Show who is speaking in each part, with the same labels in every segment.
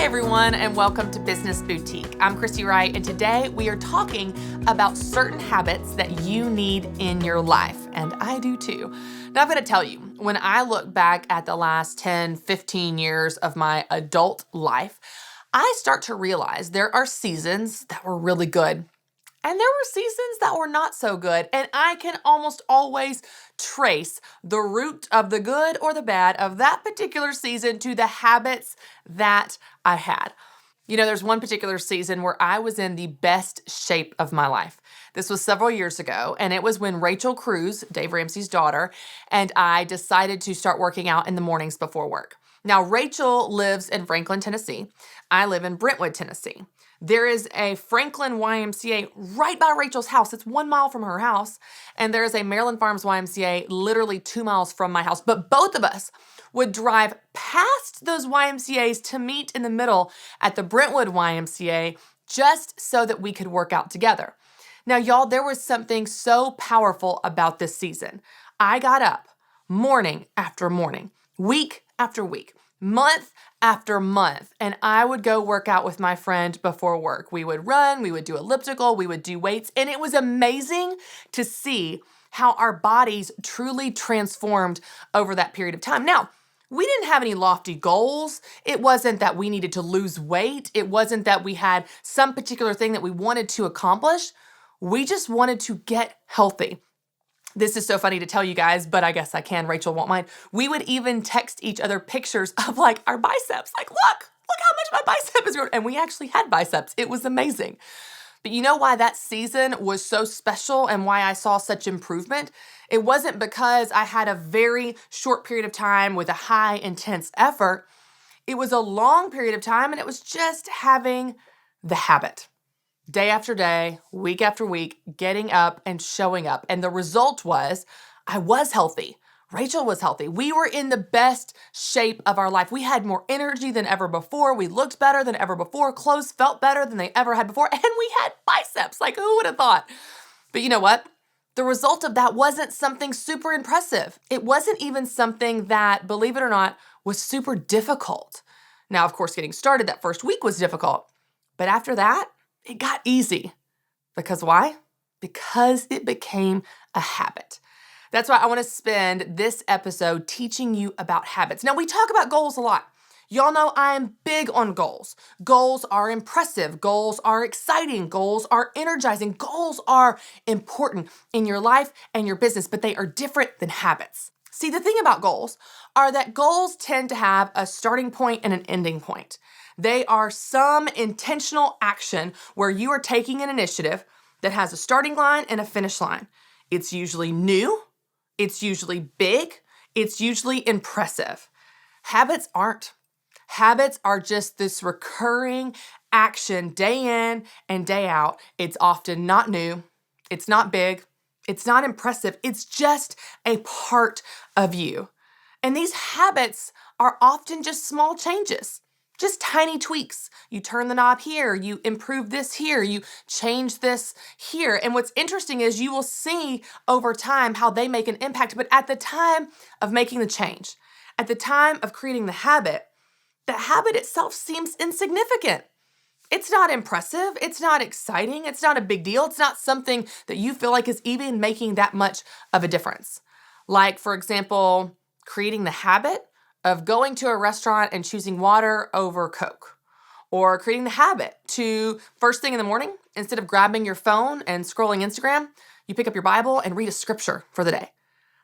Speaker 1: Hey everyone, and welcome to Business Boutique. I'm Christy Wright, and today we are talking about certain habits that you need in your life, and I do too. Now I'm going to tell you, when I look back at the last 10, 15 years of my adult life, I start to realize there are seasons that were really good. And there were seasons that were not so good, and I can almost always trace the root of the good or the bad of that particular season to the habits that I had. You know, there's one particular season where I was in the best shape of my life. This was several years ago, and it was when Rachel Cruz, Dave Ramsey's daughter, and I decided to start working out in the mornings before work. Now, Rachel lives in Franklin, Tennessee. I live in Brentwood, Tennessee. There is a Franklin YMCA right by Rachel's house. It's 1 mile from her house. And there is a Maryland Farms YMCA literally 2 miles from my house. But both of us would drive past those YMCAs to meet in the middle at the Brentwood YMCA just so that we could work out together. Now, y'all, there was something so powerful about this season. I got up morning after morning, week after week, month after month, and I would go work out with my friend before work. We would run, we would do elliptical, we would do weights, and it was amazing to see how our bodies truly transformed over that period of time. Now, we didn't have any lofty goals. It wasn't that we needed to lose weight. It wasn't that we had some particular thing that we wanted to accomplish. We just wanted to get healthy. This is so funny to tell you guys, but I guess I can. Rachel won't mind. We would even text each other pictures of like our biceps. Like, look how much my bicep is growing. And we actually had biceps. It was amazing. But you know why that season was so special and why I saw such improvement? It wasn't because I had a very short period of time with a high intense effort. It was a long period of time, and it was just having the habit. Day after day, week after week, getting up and showing up. And the result was I was healthy. Rachel was healthy. We were in the best shape of our life. We had more energy than ever before. We looked better than ever before. Clothes felt better than they ever had before. And we had biceps. Like, who would have thought? But you know what? The result of that wasn't something super impressive. It wasn't even something that, believe it or not, was super difficult. Now, of course, getting started that first week was difficult. But after that, it got easy. Because why? Because it became a habit. That's why I want to spend this episode teaching you about habits. Now, we talk about goals a lot. Y'all know I am big on goals. Goals are impressive. Goals are exciting. Goals are energizing. Goals are important in your life and your business, but they are different than habits. See, the thing about goals are that goals tend to have a starting point and an ending point. They are some intentional action where you are taking an initiative that has a starting line and a finish line. It's usually new, it's usually big, it's usually impressive. Habits aren't. Habits are just this recurring action day in and day out. It's often not new, it's not big, it's not impressive, it's just a part of you. And these habits are often just small changes. Just tiny tweaks. You turn the knob here, you improve this here, you change this here. And what's interesting is you will see over time how they make an impact. But at the time of making the change, at the time of creating the habit itself seems insignificant. It's not impressive. It's not exciting. It's not a big deal. It's not something that you feel like is even making that much of a difference. Like, for example, creating the habit of going to a restaurant and choosing water over Coke, or creating the habit to first thing in the morning, instead of grabbing your phone and scrolling Instagram, you pick up your Bible and read a scripture for the day.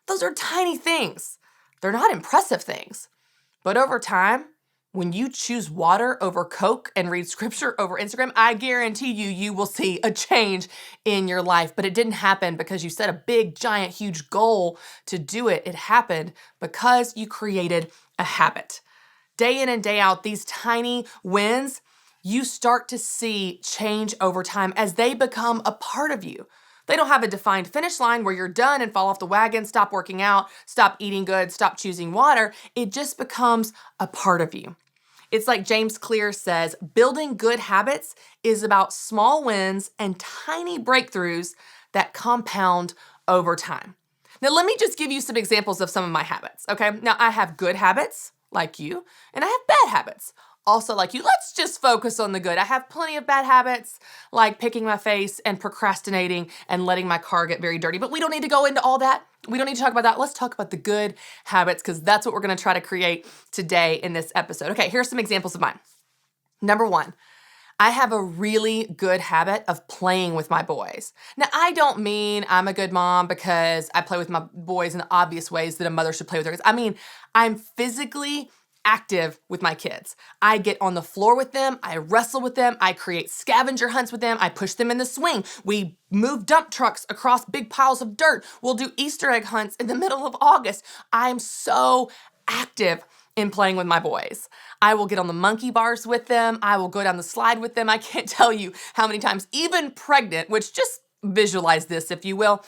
Speaker 1: Those are tiny things. They're not impressive things. But over time, when you choose water over Coke and read scripture over Instagram, I guarantee you will see a change in your life. But it didn't happen because you set a big, giant, huge goal to do it. It happened because you created a habit. Day in and day out, these tiny wins, you start to see change over time as they become a part of you. They don't have a defined finish line where you're done and fall off the wagon, stop working out, stop eating good, stop choosing water. It just becomes a part of you. It's like James Clear says, building good habits is about small wins and tiny breakthroughs that compound over time. Now, let me just give you some examples of some of my habits, okay? Now, I have good habits, like you, and I have bad habits, also like you, let's just focus on the good. I have plenty of bad habits like picking my face and procrastinating and letting my car get very dirty, but we don't need to go into all that. We don't need to talk about that. Let's talk about the good habits because that's what we're going to try to create today in this episode. Okay, here's some examples of mine. Number one, I have a really good habit of playing with my boys. Now, I don't mean I'm a good mom because I play with my boys in the obvious ways that a mother should play with their kids. I mean, I'm physically active with my kids. I get on the floor with them. I wrestle with them. I create scavenger hunts with them. I push them in the swing. We move dump trucks across big piles of dirt. We'll do Easter egg hunts in the middle of August. I'm so active in playing with my boys. I will get on the monkey bars with them. I will go down the slide with them. I can't tell you how many times, even pregnant, which just visualize this, if you will.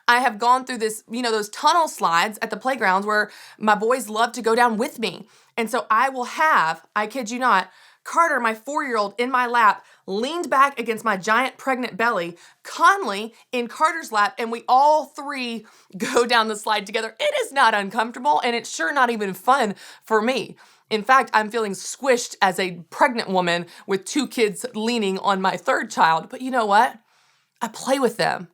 Speaker 1: I have gone through this, those tunnel slides at the playgrounds where my boys love to go down with me. And so I will have, I kid you not, Carter, my 4-year-old, in my lap, leaned back against my giant pregnant belly, Conley in Carter's lap, and we all three go down the slide together. It is not uncomfortable, and it's sure not even fun for me. In fact, I'm feeling squished as a pregnant woman with 2 kids leaning on my 3rd child. But you know what? I play with them.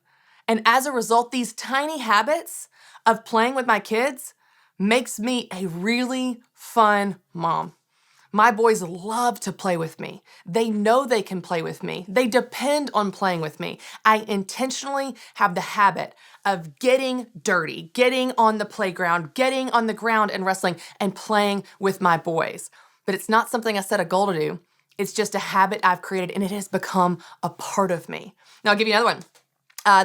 Speaker 1: And as a result, these tiny habits of playing with my kids makes me a really fun mom. My boys love to play with me. They know they can play with me. They depend on playing with me. I intentionally have the habit of getting dirty, getting on the playground, getting on the ground and wrestling and playing with my boys. But it's not something I set a goal to do. It's just a habit I've created and it has become a part of me. Now I'll give you another one.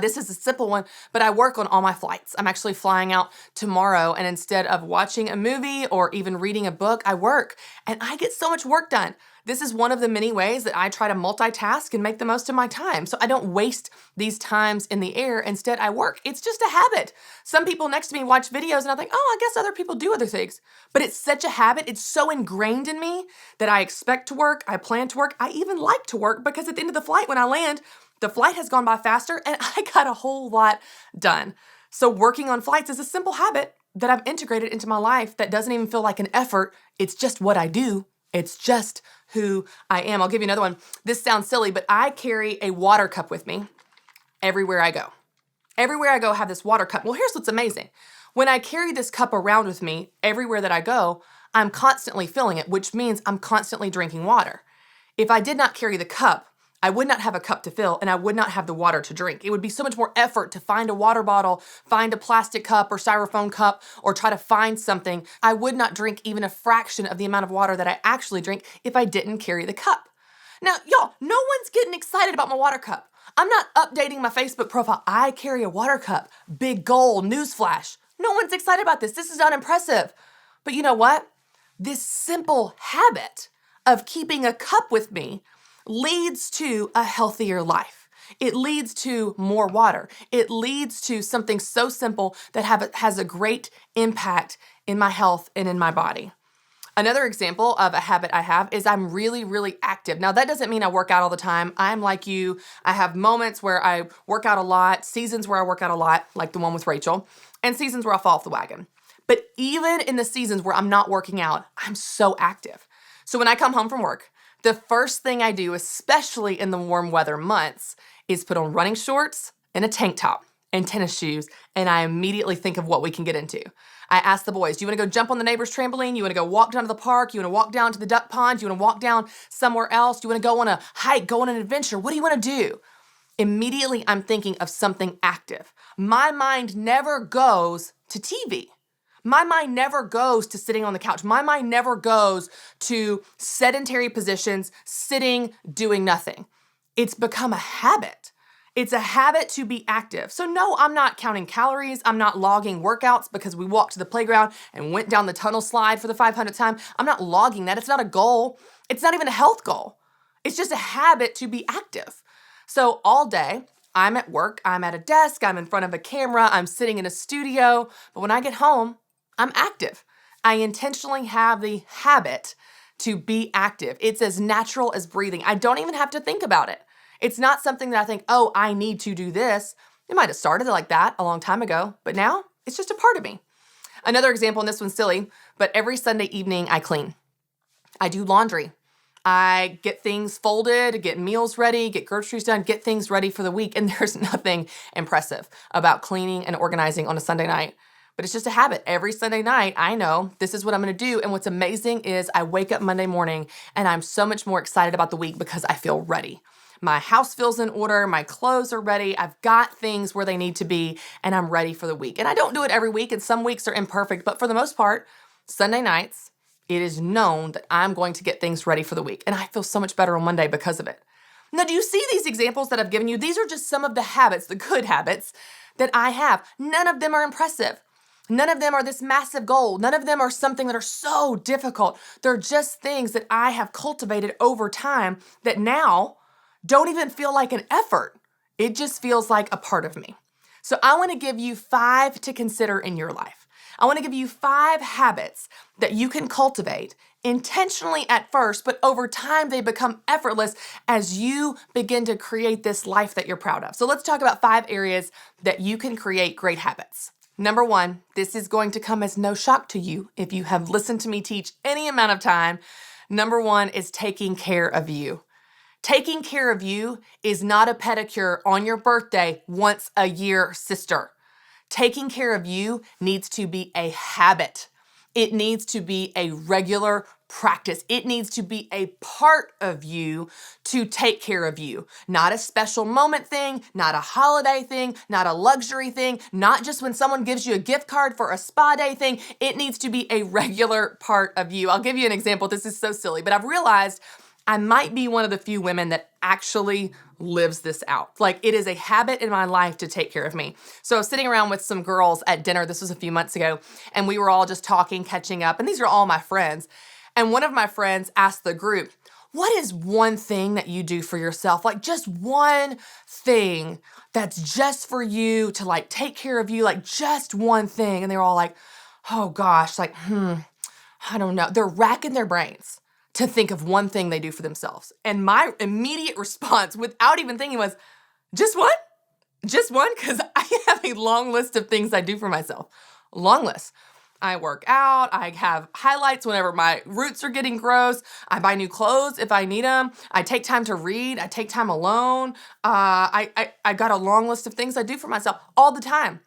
Speaker 1: This is a simple one, but I work on all my flights. I'm actually flying out tomorrow, and instead of watching a movie or even reading a book, I work, and I get so much work done. This is one of the many ways that I try to multitask and make the most of my time, so I don't waste these times in the air. Instead, I work. It's just a habit. Some people next to me watch videos, and I think, oh, I guess other people do other things. But it's such a habit. It's so ingrained in me that I expect to work. I plan to work. I even like to work because at the end of the flight, when I land, the flight has gone by faster and I got a whole lot done. So working on flights is a simple habit that I've integrated into my life that doesn't even feel like an effort. It's just what I do. It's just who I am. I'll give you another one. This sounds silly, but I carry a water cup with me everywhere I go. Everywhere I go, I have this water cup. Well, here's what's amazing. When I carry this cup around with me everywhere that I go, I'm constantly filling it, which means I'm constantly drinking water. If I did not carry the cup, I would not have a cup to fill and I would not have the water to drink. It would be so much more effort to find a water bottle, find a plastic cup or styrofoam cup, or try to find something. I would not drink even a fraction of the amount of water that I actually drink if I didn't carry the cup. Now, y'all, no one's getting excited about my water cup. I'm not updating my Facebook profile. I carry a water cup. Big goal, newsflash. No one's excited about this. This is not impressive. But you know what? This simple habit of keeping a cup with me leads to a healthier life. It leads to more water. It leads to something so simple that has a great impact in my health and in my body. Another example of a habit I have is I'm really, really active. Now, that doesn't mean I work out all the time. I'm like you. I have moments where I work out a lot, seasons where I work out a lot, like the one with Rachel, and seasons where I fall off the wagon. But even in the seasons where I'm not working out, I'm so active. So when I come home from work, the first thing I do, especially in the warm weather months, is put on running shorts and a tank top and tennis shoes, and I immediately think of what we can get into. I ask the boys, do you want to go jump on the neighbor's trampoline? You want to go walk down to the park? You want to walk down to the duck pond? You want to walk down somewhere else? You want to go on a hike, go on an adventure? What do you want to do? Immediately, I'm thinking of something active. My mind never goes to TV. My mind never goes to sitting on the couch. My mind never goes to sedentary positions, sitting, doing nothing. It's become a habit. It's a habit to be active. So no, I'm not counting calories. I'm not logging workouts because we walked to the playground and went down the tunnel slide for the 500th time. I'm not logging that. It's not a goal. It's not even a health goal. It's just a habit to be active. So all day, I'm at work. I'm at a desk. I'm in front of a camera. I'm sitting in a studio. But when I get home, I'm active. I intentionally have the habit to be active. It's as natural as breathing. I don't even have to think about it. It's not something that I think, oh, I need to do this. It might have started like that a long time ago, but now it's just a part of me. Another example, and this one's silly, but every Sunday evening I clean. I do laundry. I get things folded, get meals ready, get groceries done, get things ready for the week. And there's nothing impressive about cleaning and organizing on a Sunday night. But it's just a habit. Every Sunday night, I know this is what I'm going to do. And what's amazing is I wake up Monday morning and I'm so much more excited about the week because I feel ready. My house feels in order. My clothes are ready. I've got things where they need to be and I'm ready for the week. And I don't do it every week and some weeks are imperfect, but for the most part, Sunday nights, it is known that I'm going to get things ready for the week. And I feel so much better on Monday because of it. Now, do you see these examples that I've given you? These are just some of the habits, the good habits that I have. None of them are impressive. None of them are this massive goal. None of them are something that are so difficult. They're just things that I have cultivated over time that now don't even feel like an effort. It just feels like a part of me. So I want to give you 5 to consider in your life. I want to give you 5 habits that you can cultivate intentionally at first, but over time they become effortless as you begin to create this life that you're proud of. So let's talk about 5 areas that you can create great habits. Number 1, this is going to come as no shock to you if you have listened to me teach any amount of time. Number 1 is taking care of you. Taking care of you is not a pedicure on your birthday once a year, sister. Taking care of you needs to be a habit. It needs to be a regular practice. It needs to be a part of you to take care of you. Not a special moment thing, not a holiday thing, not a luxury thing, not just when someone gives you a gift card for a spa day thing. It needs to be a regular part of you. I'll give you an example. This is so silly, but I've realized I might be one of the few women that actually lives this out. Like, it is a habit in my life to take care of me. So I was sitting around with some girls at dinner. This was a few months ago, and we were all just talking, catching up. And these are all my friends. And one of my friends asked the group, what is one thing that you do for yourself? Like, just one thing that's just for you to like take care of you, like just one thing. And they were all like, oh gosh, like, I don't know. They're racking their brains to think of one thing they do for themselves. And my immediate response, without even thinking, was, just one? Just one? Because I have a long list of things I do for myself. Long list. I work out. I have highlights whenever my roots are getting gross. I buy new clothes if I need them. I take time to read. I take time alone. I got a long list of things I do for myself all the time.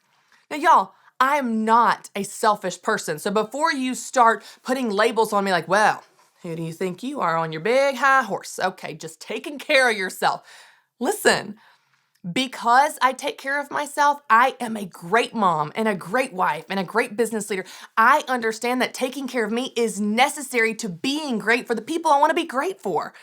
Speaker 1: Now, y'all, I am not a selfish person. So before you start putting labels on me like, well, who do you think you are on your big high horse? Okay, just taking care of yourself. Listen, because I take care of myself, I am a great mom and a great wife and a great business leader. I understand that taking care of me is necessary to being great for the people I want to be great for.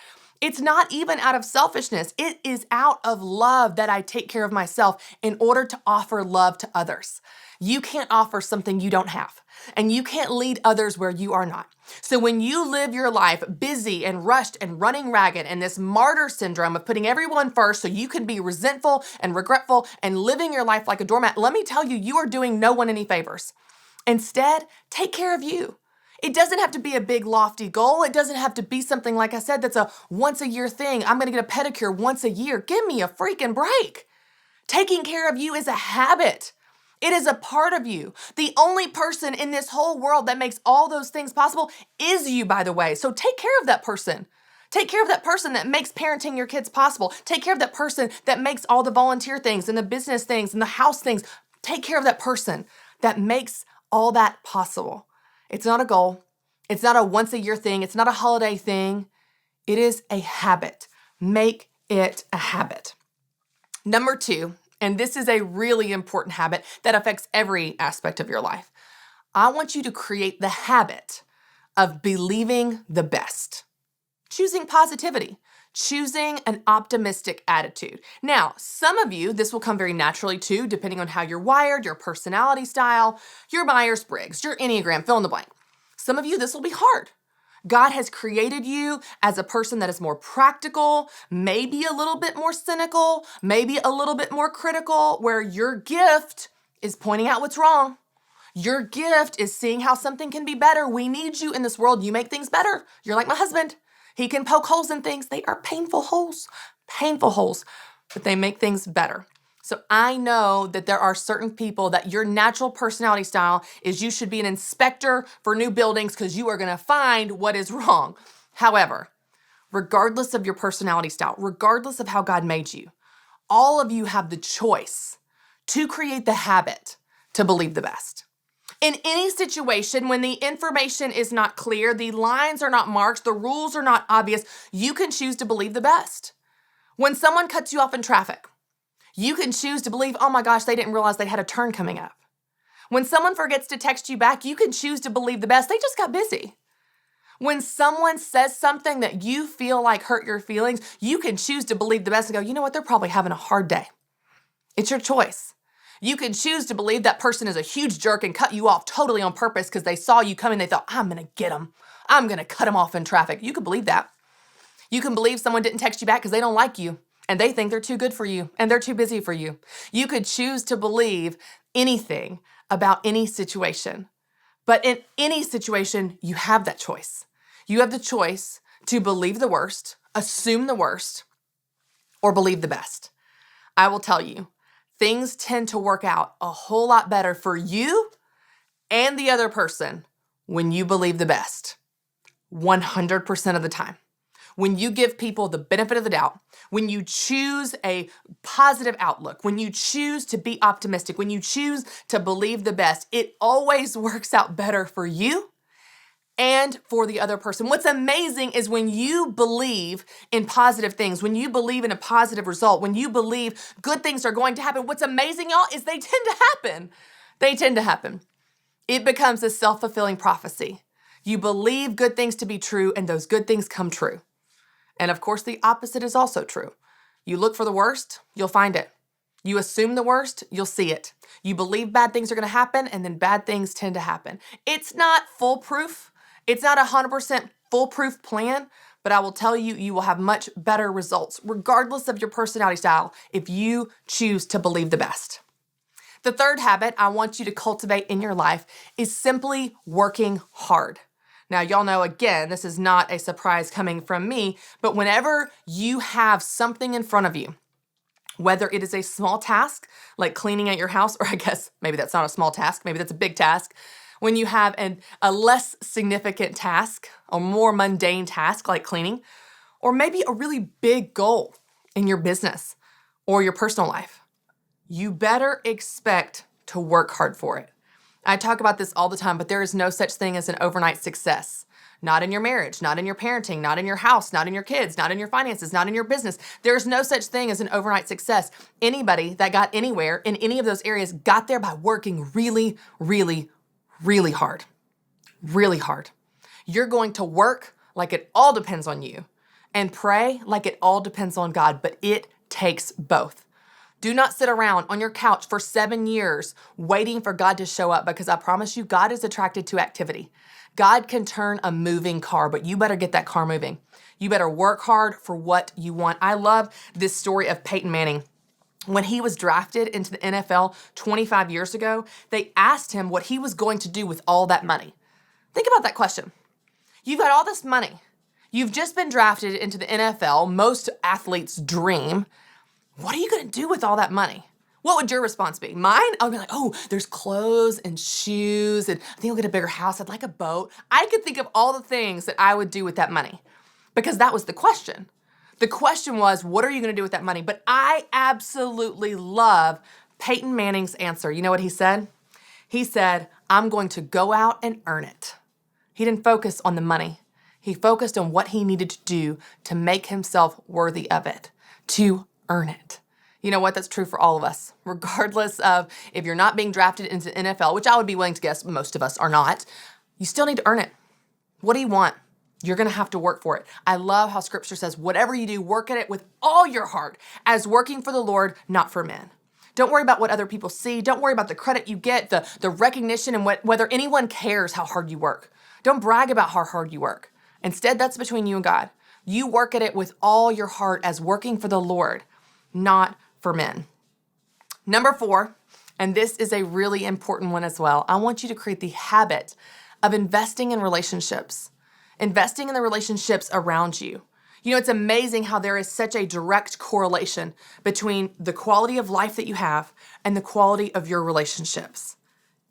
Speaker 1: It's not even out of selfishness. It is out of love that I take care of myself in order to offer love to others. You can't offer something you don't have, and you can't lead others where you are not. So when you live your life busy and rushed and running ragged and this martyr syndrome of putting everyone first so you can be resentful and regretful and living your life like a doormat, let me tell you, you are doing no one any favors. Instead, take care of you. It doesn't have to be a big lofty goal. It doesn't have to be something, like I said, that's a once a year thing. I'm going to get a pedicure once a year. Give me a freaking break. Taking care of you is a habit. It is a part of you. The only person in this whole world that makes all those things possible is you, by the way. So take care of that person. Take care of that person that makes parenting your kids possible. Take care of that person that makes all the volunteer things and the business things and the house things. Take care of that person that makes all that possible. It's not a goal. It's not a once a year thing. It's not a holiday thing. It is a habit. Make it a habit. Number 2, and this is a really important habit that affects every aspect of your life. I want you to create the habit of believing the best. Choosing positivity. Choosing an optimistic attitude. Now, some of you, this will come very naturally too, depending on how you're wired, your personality style, your Myers-Briggs, your Enneagram, fill in the blank. Some of you, this will be hard. God has created you as a person that is more practical, maybe a little bit more cynical, maybe a little bit more critical, where your gift is pointing out what's wrong. Your gift is seeing how something can be better. We need you in this world. You make things better. You're like my husband. He can poke holes in things. They are painful holes, but they make things better. So I know that there are certain people that your natural personality style is you should be an inspector for new buildings because you are going to find what is wrong. However, regardless of your personality style, regardless of how God made you, all of you have the choice to create the habit to believe the best. In any situation, when the information is not clear, the lines are not marked, the rules are not obvious, you can choose to believe the best. When someone cuts you off in traffic, you can choose to believe, oh my gosh, they didn't realize they had a turn coming up. When someone forgets to text you back, you can choose to believe the best. They just got busy. When someone says something that you feel like hurt your feelings, you can choose to believe the best and go, you know what, they're probably having a hard day. It's your choice. You can choose to believe that person is a huge jerk and cut you off totally on purpose because they saw you coming. They thought, I'm going to get them. I'm going to cut them off in traffic. You can believe that. You can believe someone didn't text you back because they don't like you and they think they're too good for you and they're too busy for you. You could choose to believe anything about any situation. But in any situation, you have that choice. You have the choice to believe the worst, assume the worst, or believe the best. I will tell you, things tend to work out a whole lot better for you and the other person when you believe the best, 100% of the time. When you give people the benefit of the doubt, when you choose a positive outlook, when you choose to be optimistic, when you choose to believe the best, it always works out better for you and for the other person. What's amazing is when you believe in positive things, when you believe in a positive result, when you believe good things are going to happen, what's amazing, y'all, is they tend to happen. They tend to happen. It becomes a self-fulfilling prophecy. You believe good things to be true, and those good things come true. And of course, the opposite is also true. You look for the worst, you'll find it. You assume the worst, you'll see it. You believe bad things are going to happen, and then bad things tend to happen. It's not foolproof. It's not 100% foolproof plan, but I will tell you, you will have much better results, regardless of your personality style, if you choose to believe the best. The third habit I want you to cultivate in your life is simply working hard. Now, y'all know, again, this is not a surprise coming from me, but whenever you have something in front of you, whether it is a small task like cleaning at your house, or I guess maybe that's not a small task, maybe that's a big task, when you have a less significant task, a more mundane task like cleaning, or maybe a really big goal in your business or your personal life, you better expect to work hard for it. I talk about this all the time, but there is no such thing as an overnight success. Not in your marriage, not in your parenting, not in your house, not in your kids, not in your finances, not in your business. There's no such thing as an overnight success. Anybody that got anywhere in any of those areas got there by working really, really, really hard. Really hard. You're going to work like it all depends on you and pray like it all depends on God, but it takes both. Do not sit around on your couch for 7 years waiting for God to show up, because I promise you, God is attracted to activity. God can turn a moving car, but you better get that car moving. You better work hard for what you want. I love this story of Peyton Manning. When he was drafted into the NFL 25 years ago, they asked him what he was going to do with all that money. Think about that question. You've got all this money. You've just been drafted into the NFL, most athletes' dream. What are you going to do with all that money? What would your response be? Mine? I would be like, oh, there's clothes and shoes, and I think I'll get a bigger house. I'd like a boat. I could think of all the things that I would do with that money, because that was the question. The question was, what are you going to do with that money? But I absolutely love Peyton Manning's answer. You know what he said? He said, I'm going to go out and earn it. He didn't focus on the money. He focused on what he needed to do to make himself worthy of it, to earn it. You know what? That's true for all of us, regardless of if you're not being drafted into the NFL, which I would be willing to guess most of us are not. You still need to earn it. What do you want? You're going to have to work for it. I love how scripture says, whatever you do, work at it with all your heart as working for the Lord, not for men. Don't worry about what other people see. Don't worry about the credit you get, the recognition, and whether anyone cares how hard you work. Don't brag about how hard you work. Instead, that's between you and God. You work at it with all your heart as working for the Lord, not for men. Number 4, and this is a really important one as well. I want you to create the habit of investing in relationships, investing in the relationships around you. You know, it's amazing how there is such a direct correlation between the quality of life that you have and the quality of your relationships.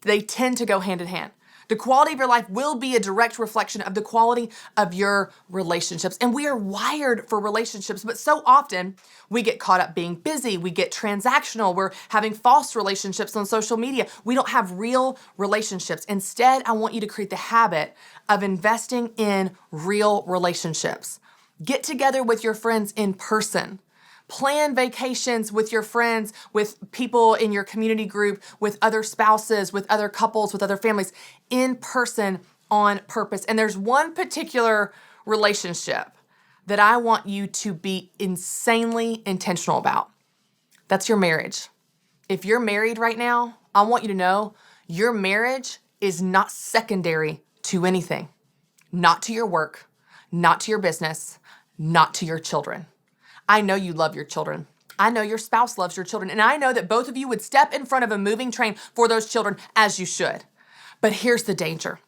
Speaker 1: They tend to go hand in hand. The quality of your life will be a direct reflection of the quality of your relationships. And we are wired for relationships, but so often we get caught up being busy. We get transactional. We're having false relationships on social media. We don't have real relationships. Instead, I want you to create the habit of investing in real relationships. Get together with your friends in person. Plan vacations with your friends, with people in your community group, with other spouses, with other couples, with other families, in person on purpose. And there's one particular relationship that I want you to be insanely intentional about. That's your marriage. If you're married right now, I want you to know your marriage is not secondary to anything. Not to your work, not to your business, not to your children. I know you love your children. I know your spouse loves your children. And I know that both of you would step in front of a moving train for those children, as you should. But here's the danger.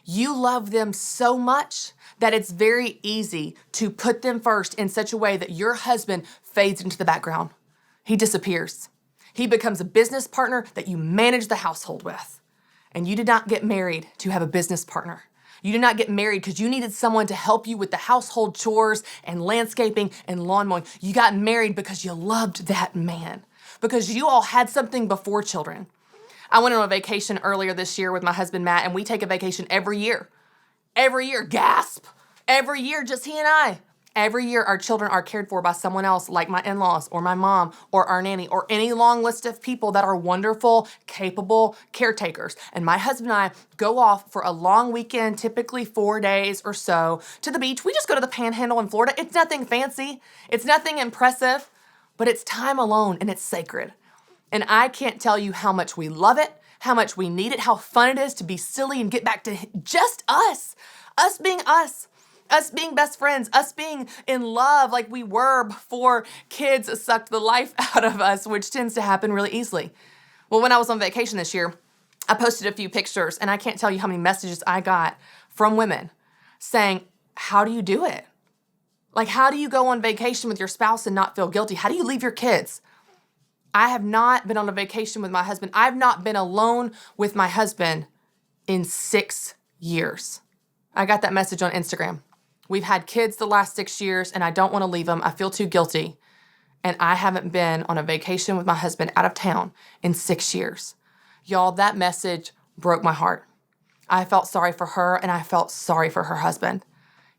Speaker 1: You love them so much that it's very easy to put them first in such a way that your husband fades into the background. He disappears. He becomes a business partner that you manage the household with. And you did not get married to have a business partner. You did not get married because you needed someone to help you with the household chores and landscaping and lawn mowing. You got married because you loved that man, because you all had something before children. I went on a vacation earlier this year with my husband, Matt, and we take a vacation every year. Every year, gasp. Every year, just he and I. Every year, our children are cared for by someone else, like my in-laws or my mom or our nanny or any long list of people that are wonderful, capable caretakers. And my husband and I go off for a long weekend, typically 4 days or so, to the beach. We just go to the Panhandle in Florida. It's nothing fancy. It's nothing impressive, but it's time alone and it's sacred. And I can't tell you how much we love it, how much we need it, how fun it is to be silly and get back to just us being us. Us being best friends, us being in love like we were before kids sucked the life out of us, which tends to happen really easily. Well, when I was on vacation this year, I posted a few pictures, and I can't tell you how many messages I got from women saying, how do you do it? Like, how do you go on vacation with your spouse and not feel guilty? How do you leave your kids? I have not been on a vacation with my husband. I've not been alone with my husband in 6 years. I got that message on Instagram. We've had kids the last 6 years, and I don't want to leave them. I feel too guilty. And I haven't been on a vacation with my husband out of town in 6 years. Y'all, that message broke my heart. I felt sorry for her, and I felt sorry for her husband.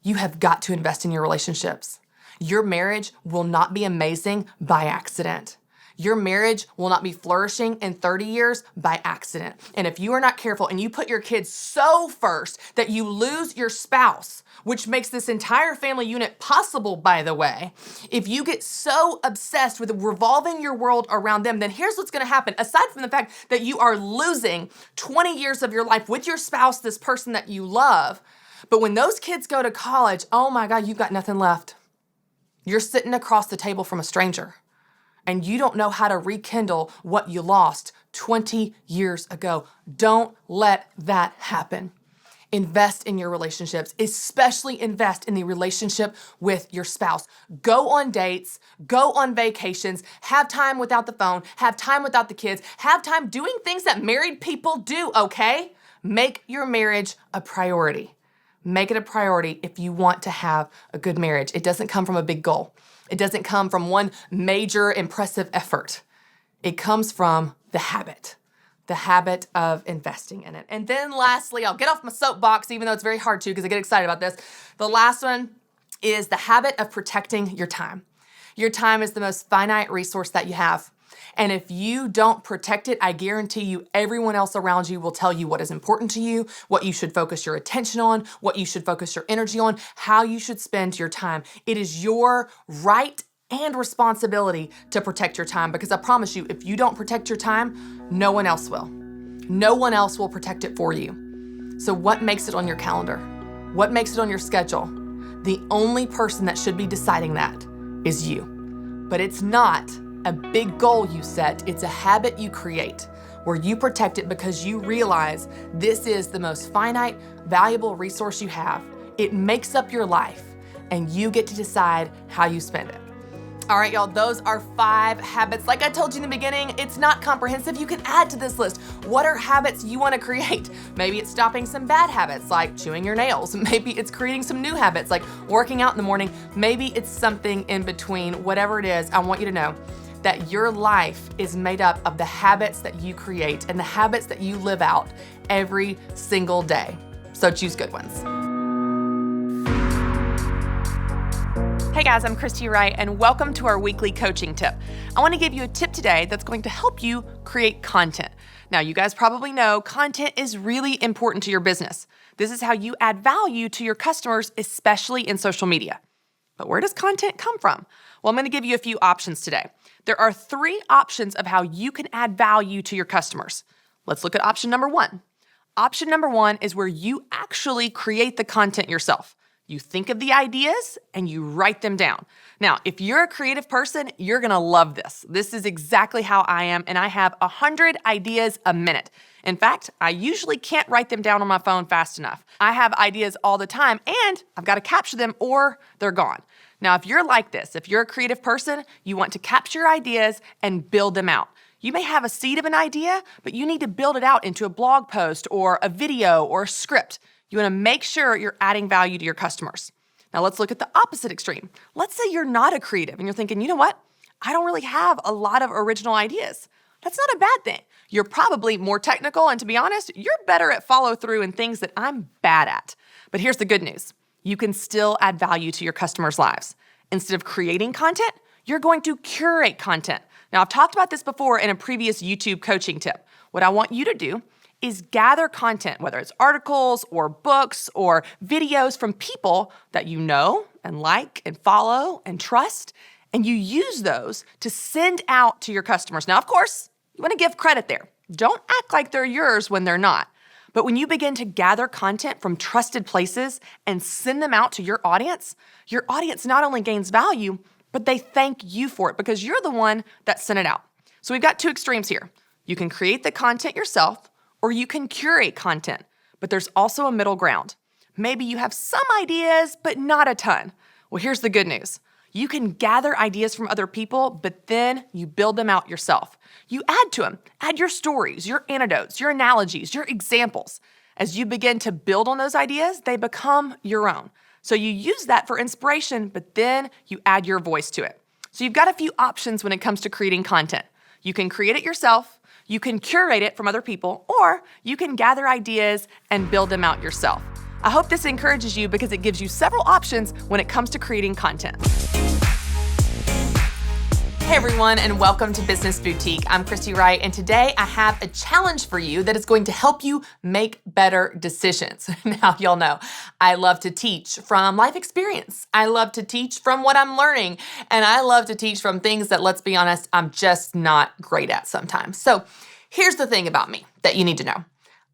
Speaker 1: You have got to invest in your relationships. Your marriage will not be amazing by accident. Your marriage will not be flourishing in 30 years by accident. And if you are not careful and you put your kids so first that you lose your spouse, which makes this entire family unit possible, by the way, if you get so obsessed with revolving your world around them, then here's what's going to happen. Aside from the fact that you are losing 20 years of your life with your spouse, this person that you love, but when those kids go to college, oh my God, you've got nothing left. You're sitting across the table from a stranger. And you don't know how to rekindle what you lost 20 years ago. Don't let that happen. Invest in your relationships, especially invest in the relationship with your spouse. Go on dates, go on vacations, have time without the phone, have time without the kids, have time doing things that married people do, okay? Make your marriage a priority. Make it a priority if you want to have a good marriage. It doesn't come from a big goal. It doesn't come from one major impressive effort. It comes from the habit of investing in it. And then lastly, I'll get off my soapbox, even though it's very hard to because I get excited about this. The last one is the habit of protecting your time. Your time is the most finite resource that you have. And if you don't protect it, I guarantee you everyone else around you will tell you what is important to you, what you should focus your attention on, what you should focus your energy on, how you should spend your time. It is your right and responsibility to protect your time, because I promise you, if you don't protect your time, no one else will. No one else will protect it for you. So what makes it on your calendar? What makes it on your schedule? The only person that should be deciding that is you. But it's not a big goal you set, it's a habit you create where you protect it because you realize this is the most finite, valuable resource you have. It makes up your life and you get to decide how you spend it. All right, y'all, those are 5 habits. Like I told you in the beginning, it's not comprehensive. You can add to this list. What are habits you want to create? Maybe it's stopping some bad habits like chewing your nails. Maybe it's creating some new habits like working out in the morning. Maybe it's something in between. Whatever it is, I want you to know that your life is made up of the habits that you create and the habits that you live out every single day. So choose good ones. Hey guys, I'm Christy Wright, and welcome to our weekly coaching tip. I want to give you a tip today that's going to help you create content. Now, you guys probably know content is really important to your business. This is how you add value to your customers, especially in social media. But where does content come from? Well, I'm going to give you a few options today. There are 3 options of how you can add value to your customers. Let's look at option number 1. Option number 1 is where you actually create the content yourself. You think of the ideas and you write them down. Now, if you're a creative person, you're gonna love this. This is exactly how I am, and I have 100 ideas a minute. In fact, I usually can't write them down on my phone fast enough. I have ideas all the time, and I've got to capture them or they're gone. Now, if you're like this, if you're a creative person, you want to capture ideas and build them out. You may have a seed of an idea, but you need to build it out into a blog post or a video or a script. You want to make sure you're adding value to your customers. Now let's look at the opposite extreme. Let's say you're not a creative and you're thinking, you know what? I don't really have a lot of original ideas. That's not a bad thing. You're probably more technical, and to be honest, you're better at follow through and things that I'm bad at. But here's the good news. You can still add value to your customers' lives. Instead of creating content, you're going to curate content. Now I've talked about this before in a previous YouTube coaching tip. What I want you to do is gather content, whether it's articles or books or videos from people that you know and like and follow and trust, and you use those to send out to your customers. Now, of course, you want to give credit there. Don't act like they're yours when they're not. But when you begin to gather content from trusted places and send them out to your audience not only gains value, but they thank you for it because you're the one that sent it out. So we've got 2 extremes here. You can create the content yourself, or you can curate content, but there's also a middle ground. Maybe you have some ideas, but not a ton. Well, here's the good news. You can gather ideas from other people, but then you build them out yourself. You add to them. Add your stories, your anecdotes, your analogies, your examples. As you begin to build on those ideas, they become your own. So you use that for inspiration, but then you add your voice to it. So you've got a few options when it comes to creating content. You can create it yourself, you can curate it from other people, or you can gather ideas and build them out yourself. I hope this encourages you because it gives you several options when it comes to creating content. Hey everyone, and welcome to Business Boutique. I'm Christy Wright, and today I have a challenge for you that is going to help you make better decisions. Now, y'all know, I love to teach from life experience. I love to teach from what I'm learning, and I love to teach from things that, let's be honest, I'm just not great at sometimes. So here's the thing about me that you need to know.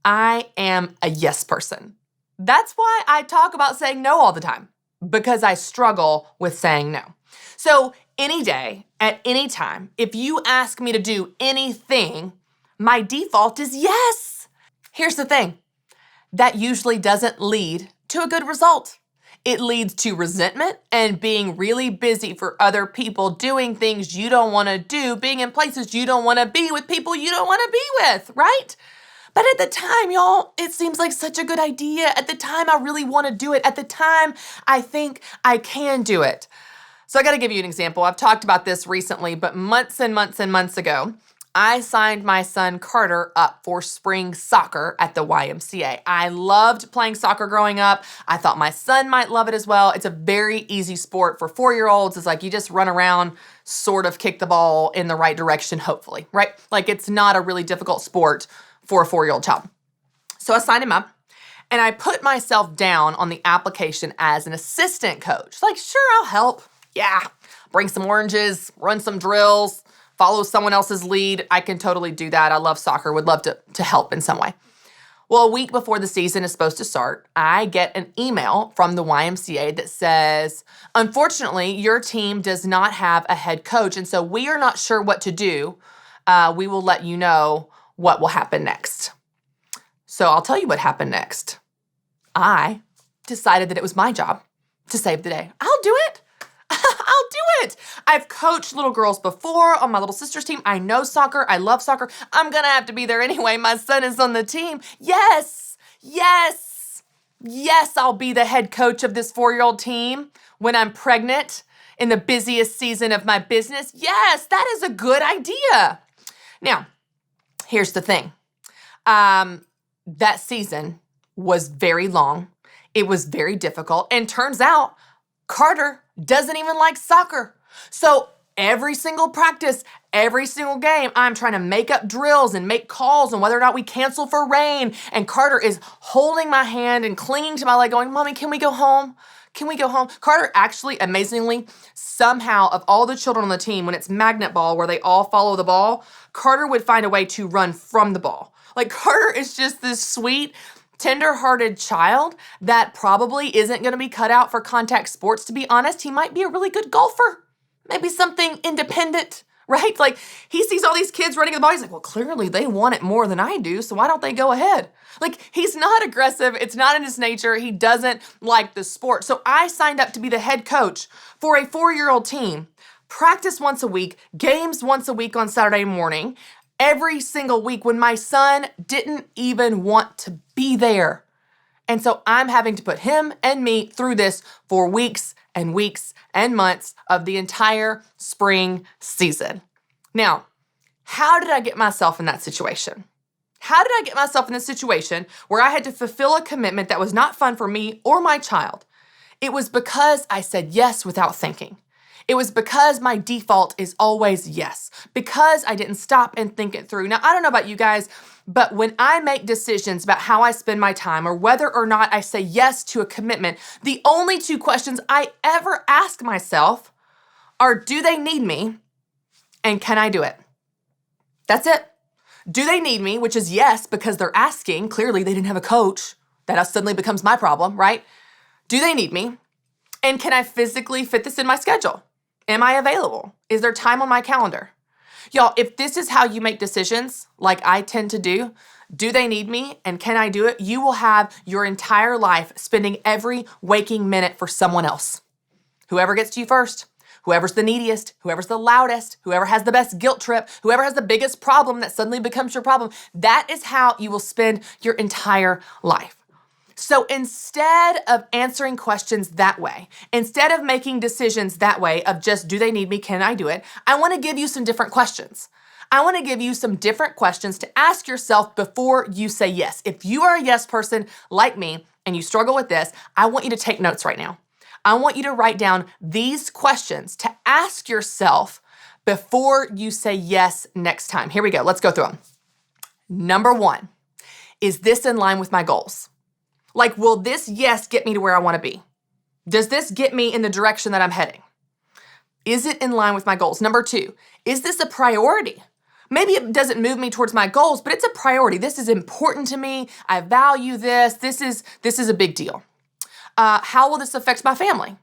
Speaker 1: I am a yes person. That's why I talk about saying no all the time, because I struggle with saying no. So any day, at any time, if you ask me to do anything, my default is yes. Here's the thing. That usually doesn't lead to a good result. It leads to resentment and being really busy for other people, doing things you don't want to do, being in places you don't want to be with people you don't want to be with, right? But at the time, y'all, it seems like such a good idea. At the time, I really want to do it. At the time, I think I can do it. So I got to give you an example. I've talked about this recently, but months and months and months ago, I signed my son Carter up for spring soccer at the YMCA. I loved playing soccer growing up. I thought my son might love it as well. It's a very easy sport for 4-year-olds. It's like you just run around, sort of kick the ball in the right direction, hopefully, right? Like it's not a really difficult sport for a 4-year-old child. So I signed him up. And I put myself down on the application as an assistant coach. Like, sure, I'll help. Yeah, bring some oranges, run some drills, follow someone else's lead. I can totally do that. I love soccer, would love to help in some way. Well, a week before the season is supposed to start, I get an email from the YMCA that says, unfortunately, your team does not have a head coach, and so we are not sure what to do. We will let you know what will happen next. So I'll tell you what happened next. I decided that it was my job to save the day. I'll do it. I'll do it. I've coached little girls before on my little sister's team. I know soccer. I love soccer. I'm going to have to be there anyway. My son is on the team. Yes, yes, yes, I'll be the head coach of this 4-year-old team when I'm pregnant in the busiest season of my business. Yes, that is a good idea. Now, here's the thing. That season was very long. It was very difficult. And turns out Carter doesn't even like soccer. So every single practice, every single game, I'm trying to make up drills and make calls on whether or not we cancel for rain. And Carter is holding my hand and clinging to my leg going, Mommy, can we go home? Can we go home? Carter actually, amazingly, somehow of all the children on the team, when it's magnet ball where they all follow the ball, Carter would find a way to run from the ball. Like Carter is just this sweet, tender-hearted child that probably isn't going to be cut out for contact sports, to be honest. He might be a really good golfer, maybe something independent, right? Like he sees all these kids running the ball. He's like, well, clearly they want it more than I do, so why don't they go ahead? Like he's not aggressive. It's not in his nature. He doesn't like the sport. So I signed up to be the head coach for a 4-year-old team, practice once a week, games once a week on Saturday morning, every single week when my son didn't even want to be there. And so I'm having to put him and me through this for weeks and weeks and months of the entire spring season. Now, how did I get myself in that situation? How did I get myself in this situation where I had to fulfill a commitment that was not fun for me or my child? It was because I said yes without thinking. It was because my default is always yes, because I didn't stop and think it through. Now, I don't know about you guys, but when I make decisions about how I spend my time or whether or not I say yes to a commitment, the only 2 questions I ever ask myself are, do they need me? And can I do it? That's it. Do they need me? Which is yes, because they're asking. Clearly, they didn't have a coach. That suddenly becomes my problem, right? Do they need me? And can I physically fit this in my schedule? Am I available? Is there time on my calendar? Y'all, if this is how you make decisions, like I tend to do they need me and can I do it? You will have your entire life spending every waking minute for someone else. Whoever gets to you first, whoever's the neediest, whoever's the loudest, whoever has the best guilt trip, whoever has the biggest problem that suddenly becomes your problem, that is how you will spend your entire life. So instead of answering questions that way, instead of making decisions that way of just, do they need me? Can I do it? I want to give you some different questions. I want to give you some different questions to ask yourself before you say yes. If you are a yes person like me and you struggle with this, I want you to take notes right now. I want you to write down these questions to ask yourself before you say yes next time. Here we go. Let's go through them. Number 1, is this in line with my goals? Like, will this yes get me to where I want to be? Does this get me in the direction that I'm heading? Is it in line with my goals? Number 2, is this a priority? Maybe it doesn't move me towards my goals, but it's a priority. This is important to me. I value this. This is a big deal. How will this affect my family?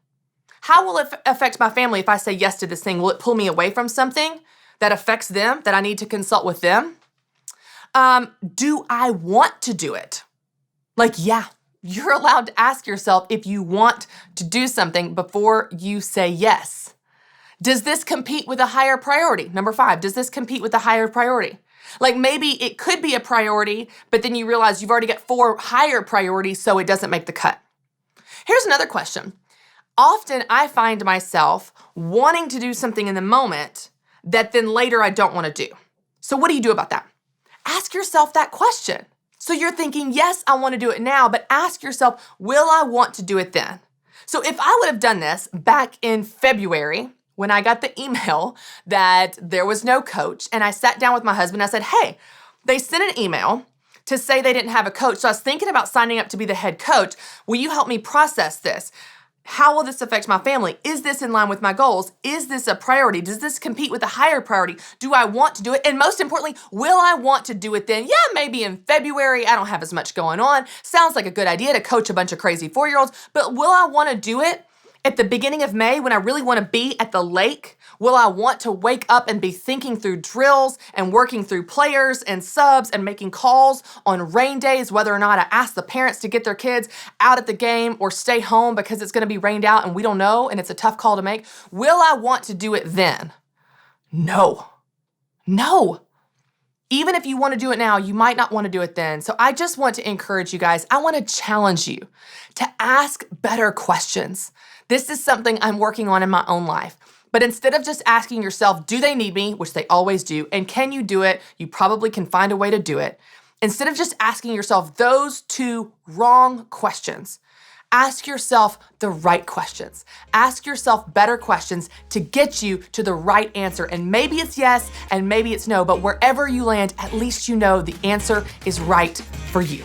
Speaker 1: How will it affect my family if I say yes to this thing? Will it pull me away from something that affects them, that I need to consult with them? Do I want to do it? Like, yeah. You're allowed to ask yourself if you want to do something before you say yes. Does this compete with a higher priority? Number 5, does this compete with a higher priority? Like maybe it could be a priority, but then you realize you've already got 4 higher priorities, so it doesn't make the cut. Here's another question. Often I find myself wanting to do something in the moment that then later I don't want to do. So what do you do about that? Ask yourself that question. So you're thinking, yes, I want to do it now, but ask yourself, will I want to do it then? So if I would have done this back in February, when I got the email that there was no coach, and I sat down with my husband, I said, hey, they sent an email to say they didn't have a coach. So I was thinking about signing up to be the head coach. Will you help me process this? How will this affect my family? Is this in line with my goals? Is this a priority? Does this compete with a higher priority? Do I want to do it? And most importantly, will I want to do it then? Yeah, maybe in February, I don't have as much going on. Sounds like a good idea to coach a bunch of crazy 4-year-olds, but will I want to do it at the beginning of May when I really want to be at the lake Will I want to wake up and be thinking through drills and working through players and subs and making calls on rain days, whether or not I ask the parents to get their kids out at the game or stay home because it's going to be rained out and we don't know and it's a tough call to make? Will I want to do it then? No. No. Even if you want to do it now, you might not want to do it then. So I just want to encourage you guys. I want to challenge you to ask better questions. This is something I'm working on in my own life. But instead of just asking yourself, do they need me, which they always do, and can you do it? You probably can find a way to do it. Instead of just asking yourself those two wrong questions, ask yourself the right questions. Ask yourself better questions to get you to the right answer. And maybe it's yes, and maybe it's no, but wherever you land, at least you know the answer is right for you.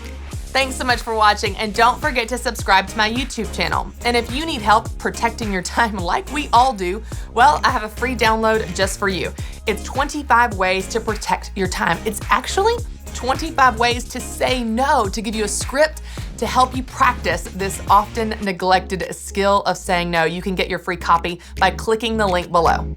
Speaker 1: Thanks so much for watching, and don't forget to subscribe to my YouTube channel. And if you need help protecting your time like we all do, well, I have a free download just for you. It's 25 ways to protect your time. It's actually 25 ways to say no, to give you a script to help you practice this often neglected skill of saying no. You can get your free copy by clicking the link below.